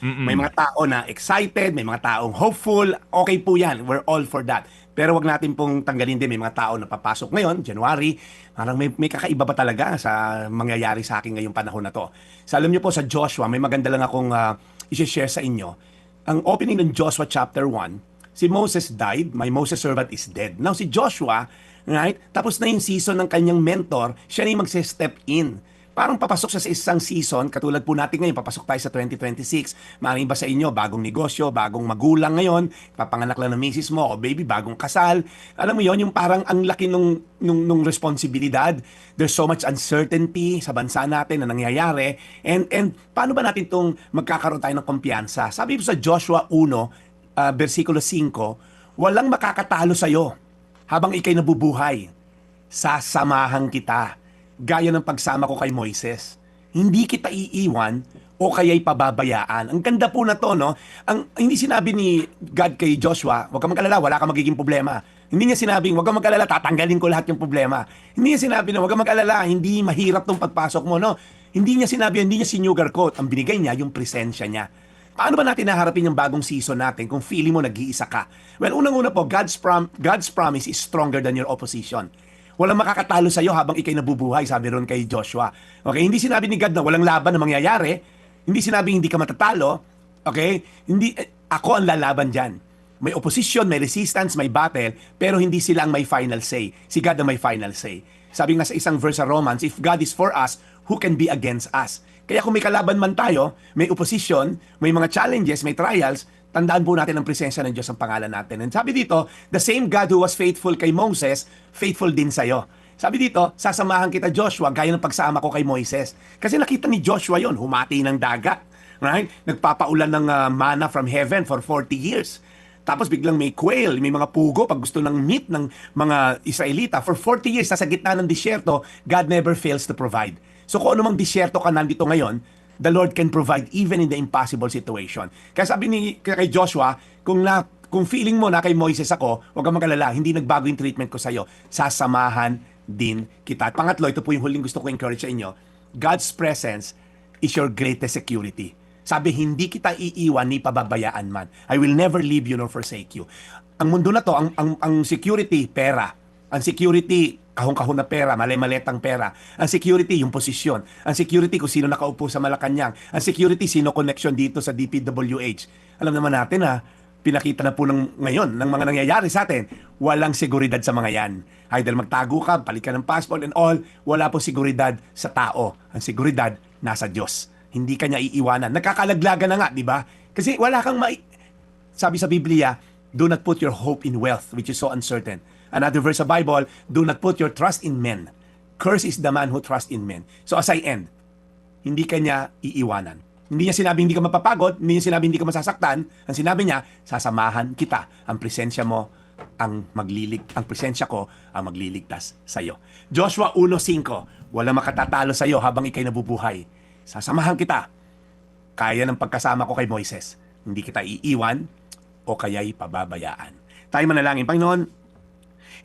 May mga tao na excited, may mga taong hopeful, okay po yan. We're all for that. Pero wag natin pong tanggalin din, may mga tao na papasok ngayon, January, parang may kakaiba pa talaga sa mangyayari sa akin ngayong panahon na to. Sa alam niyo po sa Joshua, may maganda lang akong i-share sa inyo. Ang opening ng Joshua chapter 1, si Moses died, my Moses servant is dead. Now si Joshua, right? Tapos na yung season ng kanyang mentor, siya na yung magse-step in. Parang papasok siya sa isang season, katulad po natin ngayon, papasok tayo sa 2026. Maraming iba sa inyo, bagong negosyo, bagong magulang ngayon, papanganak lang ng misis mo, o baby, bagong kasal. Alam mo yon, yung parang ang laki nung responsibilidad. There's so much uncertainty sa bansa natin na nangyayari. And paano ba natin itong magkakaroon tayo ng kumpiyansa? Sabi po sa Joshua 1, versikulo 5, walang makakatalo sa'yo habang ikay nabubuhay. Sasamahan kita gaya ng pagsama ko kay Moises. Hindi kita iiwan o kaya'y pababayaan. Ang ganda po na to, no? Hindi sinabi ni God kay Joshua, huwag kang mag-alala, wala kang magiging problema. Hindi niya sinabing, huwag kang mag-alala, tatanggalin ko lahat yung problema. Hindi niya sinabi na, huwag kang mag-alala, hindi mahirap tong pagpasok mo, no? Hindi niya sinabi, hindi niya sinugarcoat. Ang binigay niya, yung presensya niya. Paano ba natin naharapin yung bagong season natin kung feeling mo nag-iisa ka? Well, unang-una po, God's promise is stronger than your opposition. Walang makakatalo sa iyo habang ikay nabubuhay, sabi ron kay Joshua. Okay, hindi sinabi ni God na walang laban na mangyayari. Hindi sinabi hindi ka matatalo. Okay? Hindi ako ang lalaban diyan. May opposition, may resistance, may battle, pero hindi sila ang may final say. Si God ang may final say. Sabi nga sa isang verse sa Romans, if God is for us, who can be against us? Kaya kung may kalaban man tayo, may opposition, may mga challenges, may trials, tandaan po natin ang presensya ng Diyos ang pangalan natin. And sabi dito, the same God who was faithful kay Moses, faithful din sa'yo. Sabi dito, sasamahan kita Joshua gaya ng pagsama ko kay Moises. Kasi nakita ni Joshua yon, humati ng dagat. Right? Nagpapaulan ng manna from heaven for 40 years. Tapos biglang may quail, may mga pugo pag gusto ng meat ng mga Israelita. For 40 years, sa gitna ng disyerto, God never fails to provide. So kung anumang disyerto ka nandito ngayon, the Lord can provide even in the impossible situation. Kaya sabi kay Joshua, kung feeling mo na kay Moises ako, huwag kang mag-alala, hindi nagbago yung treatment ko sa iyo. Sasamahan din kita. At pangatlo, ito po yung huling gusto ko encourage sa inyo. God's presence is your greatest security. Sabi, hindi kita iiwan ni pababayaan man. I will never leave you nor forsake you. Ang mundo na to, ang security, pera. Ang security, kahon-kahon na pera, mali-maletang pera. Ang security, yung posisyon. Ang security, kung sino nakaupo sa Malacanang. Ang security, sino connection dito sa DPWH. Alam naman natin pinakita na po ngayon ng mga nangyayari sa atin, walang seguridad sa mga yan. Either magtago ka, balik ka ng passport and all, wala po seguridad sa tao. Ang seguridad, nasa Diyos. Hindi ka niya iiwanan. Nakakalaglaga na nga, di ba? Kasi wala kang sabi sa Biblia, do not put your hope in wealth, which is so uncertain. Another verse sa Bible, do not put your trust in men. Curse is the man who trusts in men. So as I end, hindi ka niya iiwanan. Hindi niya sinabi hindi ka mapapagod, hindi niya sinabi hindi ka masasaktan. Ang sinabi niya, sasamahan kita. Ang presensya mo, ang presensya ko ang magliligtas sa iyo. Joshua 1:5, wala makatatalo sa iyo habang ikay nabubuhay. Sasamahan kita. Kaya ng pagkasama ko kay Moises. Hindi kita iiwan o kaya'y pababayaan. Tayo manalangin, Panginoon,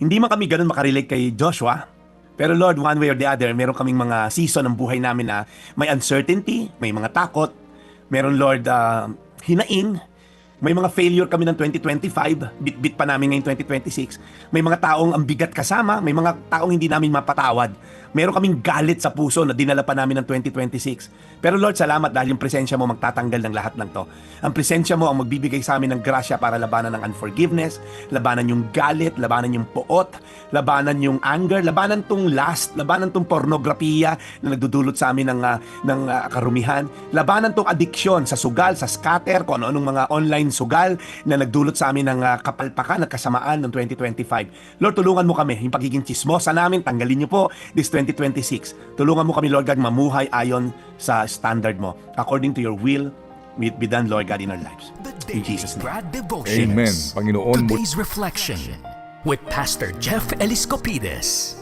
hindi man kami ganun makarelate kay Joshua, pero Lord, one way or the other, meron kaming mga season ng buhay namin na may uncertainty, may mga takot, meron Lord, hinaing, may mga failure kami ng 2025, bit-bit pa namin ngayong 2026, may mga taong ang bigat kasama, may mga taong hindi namin mapatawad, meron kaming galit sa puso na dinala pa namin ng 2026. Pero Lord, salamat dahil yung presensya mo magtatanggal ng lahat ng to. Ang presensya mo ang magbibigay sa amin ng grasya para labanan ng unforgiveness, labanan yung galit, labanan yung poot, labanan yung anger, labanan tong lust, labanan tong pornografiya na nagdudulot sa amin ng karumihan, labanan tong addiction sa sugal, sa scatter, kung ano-anong mga online sugal na nagdulot sa amin ng kapalpakan at kasamaan ng 2025. Lord, tulungan mo kami, yung pagiging chismosa namin, tanggalin niyo po this 2026. Tulungan mo kami, Lord God, mamuhay ayon sa standard mo. According to your will, may it be done, Lord God, in our lives. In Jesus' name. Brad Devotions. Amen. Panginoon mo. Today's reflection with Pastor Jeff Eliscopides.